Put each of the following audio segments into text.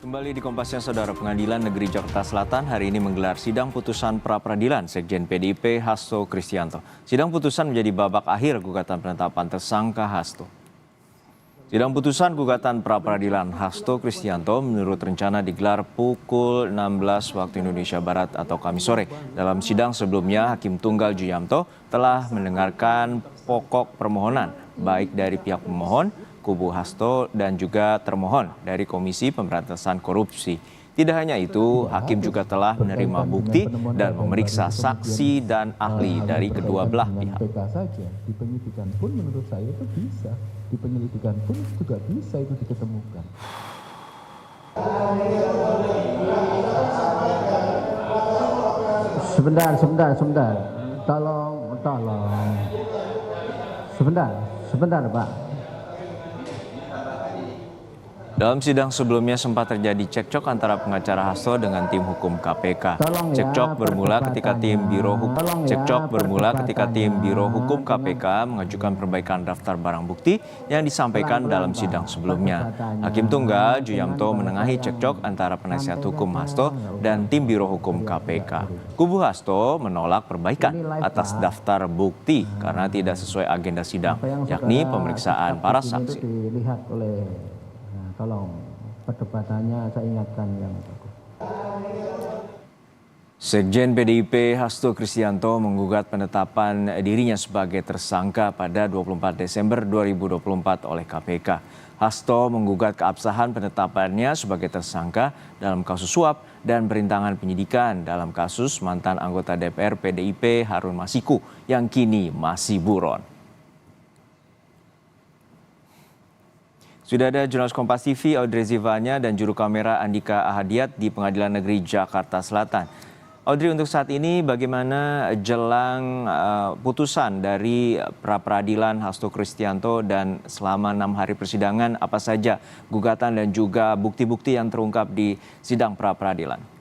Kembali di Kompasnya, Saudara. Pengadilan Negeri Jakarta Selatan hari ini menggelar sidang putusan pra-peradilan Sekjen PDIP Hasto Kristianto. Sidang putusan menjadi babak akhir gugatan penetapan tersangka Hasto. Sidang putusan gugatan pra-peradilan Hasto Kristianto menurut rencana digelar pukul 16 waktu Indonesia Barat atau Kamis sore. Dalam sidang sebelumnya, Hakim Tunggal Juyamto telah mendengarkan pokok permohonan baik dari pihak pemohon, kubu Hasto, dan juga termohon dari Komisi Pemberantasan Korupsi. Tidak hanya itu, Hakim juga telah menerima bukti dan memeriksa saksi dan ahli dari kedua belah pihak. Di penyidikan pun menurut saya itu bisa. Di penyelidikan pun juga bisa itu diketemukan. Sebentar. Tolong. Sebentar, Pak. Dalam sidang sebelumnya sempat terjadi cekcok antara pengacara Hasto dengan tim hukum KPK. Cekcok bermula ketika tim Biro Hukum KPK mengajukan perbaikan daftar barang bukti yang disampaikan dalam sidang sebelumnya. Hakim Tunggal Juyamto menengahi cekcok antara penasihat hukum Hasto dan tim Biro Hukum KPK. Kubu Hasto menolak perbaikan atas daftar bukti karena tidak sesuai agenda sidang, yakni pemeriksaan para saksi. Tolong perdebatannya saya ingatkan yang bagus. Sekjen PDIP Hasto Kristianto menggugat penetapan dirinya sebagai tersangka pada 24 Desember 2024 oleh KPK. Hasto menggugat keabsahan penetapannya sebagai tersangka dalam kasus suap dan perintangan penyidikan dalam kasus mantan anggota DPR PDIP Harun Masiku yang kini masih buron. Sudah ada jurnalis Kompas TV Audrey Zivanya dan juru kamera Andika Ahadiat di Pengadilan Negeri Jakarta Selatan. Audrey, untuk saat ini bagaimana jelang putusan dari pra-peradilan Hasto Kristianto dan selama 6 hari persidangan apa saja gugatan dan juga bukti-bukti yang terungkap di sidang pra-peradilan?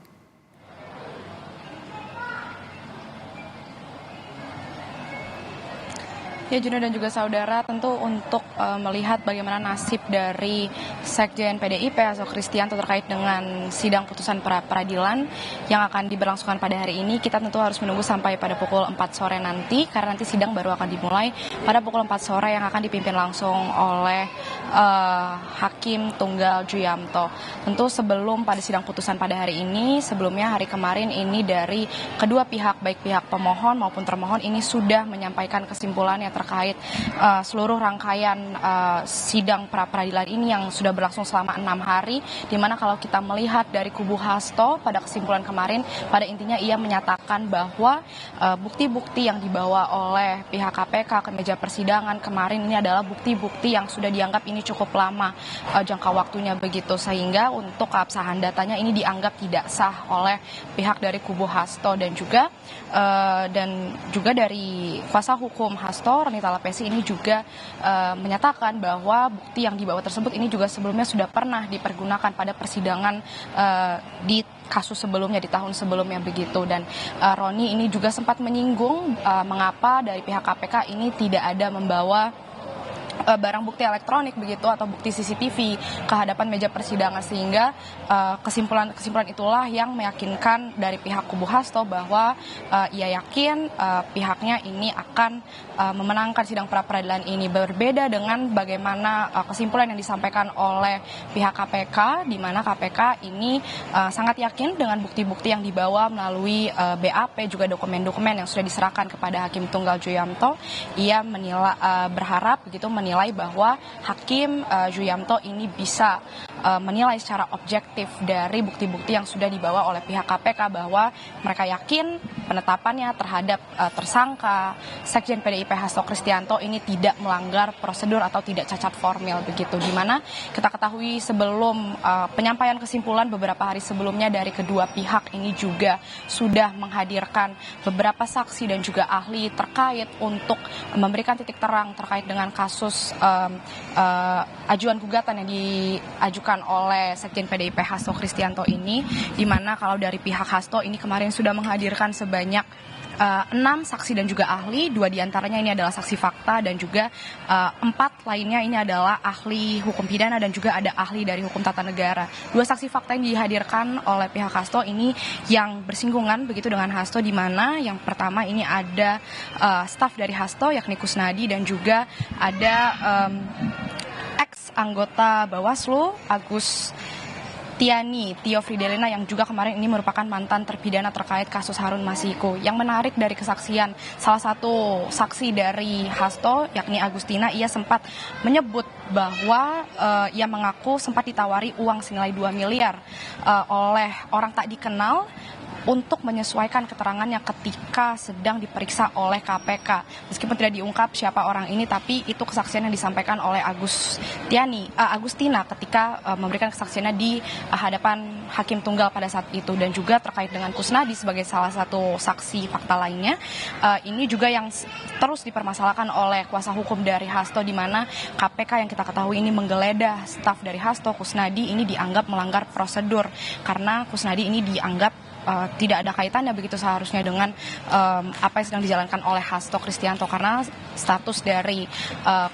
Ya, Juno dan juga saudara, tentu untuk melihat bagaimana nasib dari Sekjen PDIP Hasto Kristianto terkait dengan sidang putusan pra-peradilan yang akan diberlangsungkan pada hari ini, kita tentu harus menunggu sampai pada pukul 4 sore nanti, karena nanti sidang baru akan dimulai pada pukul 4 sore yang akan dipimpin langsung oleh Hakim Tunggal Juyamto. Tentu sebelum pada sidang putusan pada hari ini, sebelumnya hari kemarin ini dari kedua pihak, baik pihak pemohon maupun termohon, ini sudah menyampaikan kesimpulannya terkait seluruh rangkaian sidang pra-peradilan ini yang sudah berlangsung selama 6 hari, di mana kalau kita melihat dari kubu Hasto pada kesimpulan kemarin, pada intinya ia menyatakan bahwa bukti-bukti yang dibawa oleh pihak KPK ke meja persidangan kemarin ini adalah bukti-bukti yang sudah dianggap ini cukup lama jangka waktunya begitu, sehingga untuk keabsahan datanya ini dianggap tidak sah oleh pihak dari kubu Hasto dan juga dari kuasa hukum Hasto, Ronita Lapesi, ini juga menyatakan bahwa bukti yang dibawa tersebut ini juga sebelumnya sudah pernah dipergunakan pada persidangan di kasus sebelumnya, di tahun sebelumnya begitu. Dan Roni ini juga sempat menyinggung mengapa dari pihak KPK ini tidak ada membawa barang bukti elektronik begitu atau bukti CCTV ke hadapan meja persidangan, sehingga kesimpulan itulah yang meyakinkan dari pihak kubu Hasto bahwa ia yakin pihaknya ini akan memenangkan sidang pra-peradilan ini, berbeda dengan bagaimana kesimpulan yang disampaikan oleh pihak KPK, di mana KPK ini sangat yakin dengan bukti-bukti yang dibawa melalui BAP juga dokumen-dokumen yang sudah diserahkan kepada Hakim Tunggal Juyamto. Ia berharap begitu menilai bahwa Hakim Juyamto ini bisa menilai secara objektif dari bukti-bukti yang sudah dibawa oleh pihak KPK, bahwa mereka yakin penetapannya terhadap tersangka Sekjen PDIP Hasto Kristianto ini tidak melanggar prosedur atau tidak cacat formil begitu, di mana kita ketahui sebelum penyampaian kesimpulan beberapa hari sebelumnya dari kedua pihak ini juga sudah menghadirkan beberapa saksi dan juga ahli terkait untuk memberikan titik terang terkait dengan kasus ajuan gugatan yang diajukan oleh Sekjen PDIP Hasto Kristianto ini, di mana kalau dari pihak Hasto ini kemarin sudah menghadirkan sebanyak 6 saksi dan juga ahli, 2 diantaranya ini adalah saksi fakta dan juga 4 lainnya ini adalah ahli hukum pidana dan juga ada ahli dari hukum tata negara. 2 saksi fakta yang dihadirkan oleh pihak Hasto ini yang bersinggungan begitu dengan Hasto, di mana yang pertama ini ada staf dari Hasto yakni Kusnadi dan juga ada ex anggota Bawaslu Agus Tio Fridelina yang juga kemarin ini merupakan mantan terpidana terkait kasus Harun Masiku. Yang menarik dari kesaksian salah satu saksi dari Hasto yakni Agustina, ia sempat menyebut bahwa ia mengaku sempat ditawari uang senilai 2 miliar oleh orang tak dikenal untuk menyesuaikan keterangannya ketika sedang diperiksa oleh KPK. Meskipun tidak diungkap siapa orang ini, tapi itu kesaksian yang disampaikan oleh Agustina ketika memberikan kesaksiannya di hadapan Hakim Tunggal pada saat itu. Dan juga terkait dengan Kusnadi sebagai salah satu saksi fakta lainnya, ini juga yang terus dipermasalahkan oleh kuasa hukum dari Hasto, di mana KPK yang kita ketahui ini menggeledah staf dari Hasto, Kusnadi ini dianggap melanggar prosedur karena Kusnadi ini dianggap tidak ada kaitannya begitu seharusnya dengan apa yang sedang dijalankan oleh Hasto Kristianto, karena status dari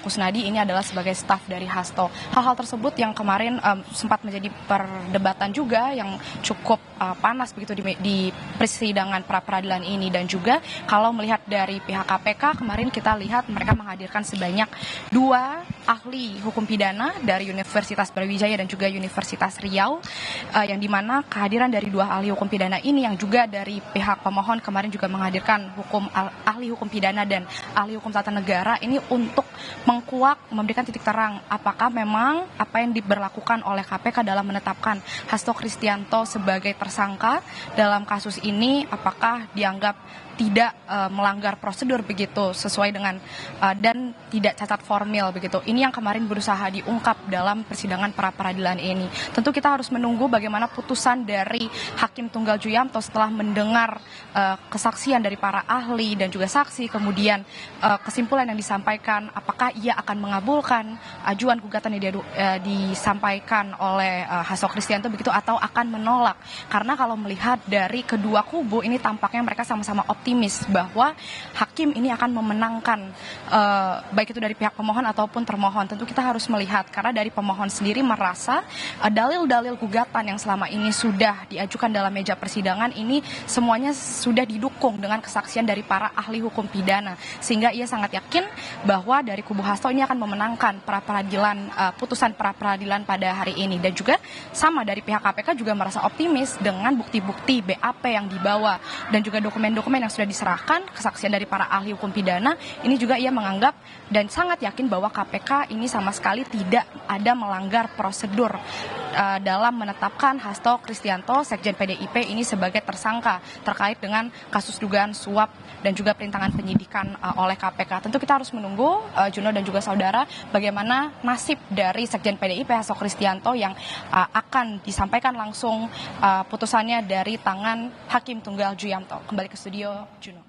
Kusnadi ini adalah sebagai staf dari Hasto. Hal-hal tersebut yang kemarin sempat menjadi perdebatan juga yang cukup panas begitu di persidangan pra peradilan ini. Dan juga kalau melihat dari pihak KPK kemarin kita lihat mereka menghadirkan sebanyak 2 ahli hukum pidana dari Universitas Brawijaya dan juga Universitas Riau, yang dimana kehadiran dari 2 ahli hukum pidana ini yang juga dari pihak pemohon kemarin juga menghadirkan ahli hukum pidana dan ahli hukum tata negara ini untuk mengkuak, memberikan titik terang apakah memang apa yang diberlakukan oleh KPK dalam menetapkan Hasto Kristianto sebagai tersangka dalam kasus ini apakah dianggap tidak melanggar prosedur begitu sesuai dengan dan tidak cacat formil begitu. Ini yang kemarin berusaha diungkap dalam persidangan pra peradilan ini. Tentu kita harus menunggu bagaimana putusan dari Hakim Tunggal Juyamto setelah mendengar kesaksian dari para ahli dan juga saksi, kemudian kesimpulan yang disampaikan apakah ia akan mengabulkan ajuan gugatan yang disampaikan oleh Hasto Kristianto begitu atau akan menolak. Karena kalau melihat dari kedua kubu ini tampaknya mereka sama-sama optimis bahwa hakim ini akan memenangkan baik itu dari pihak pemohon ataupun termohon. Tentu kita harus melihat karena dari pemohon sendiri merasa dalil-dalil gugatan yang selama ini sudah diajukan dalam meja persidangan ini semuanya sudah didukung dengan kesaksian dari para ahli hukum pidana, sehingga ia sangat yakin bahwa dari kubu Hasto ini akan memenangkan putusan pra peradilan pada hari ini. Dan juga sama dari pihak KPK juga merasa optimis dengan bukti-bukti BAP yang dibawa dan juga dokumen-dokumen yang sudah diserahkan, kesaksian dari para ahli hukum pidana. Ini juga ia menganggap dan sangat yakin bahwa KPK ini sama sekali tidak ada melanggar prosedur dalam menetapkan Hasto Kristianto, Sekjen PDIP ini sebagai tersangka terkait dengan kasus dugaan suap dan juga perintangan penyidikan oleh KPK. Tentu kita harus menunggu, Juno dan juga saudara, bagaimana nasib dari Sekjen PDIP Hasto Kristianto yang akan disampaikan langsung putusannya dari tangan Hakim Tunggal Juyamto. Kembali ke studio, Juno.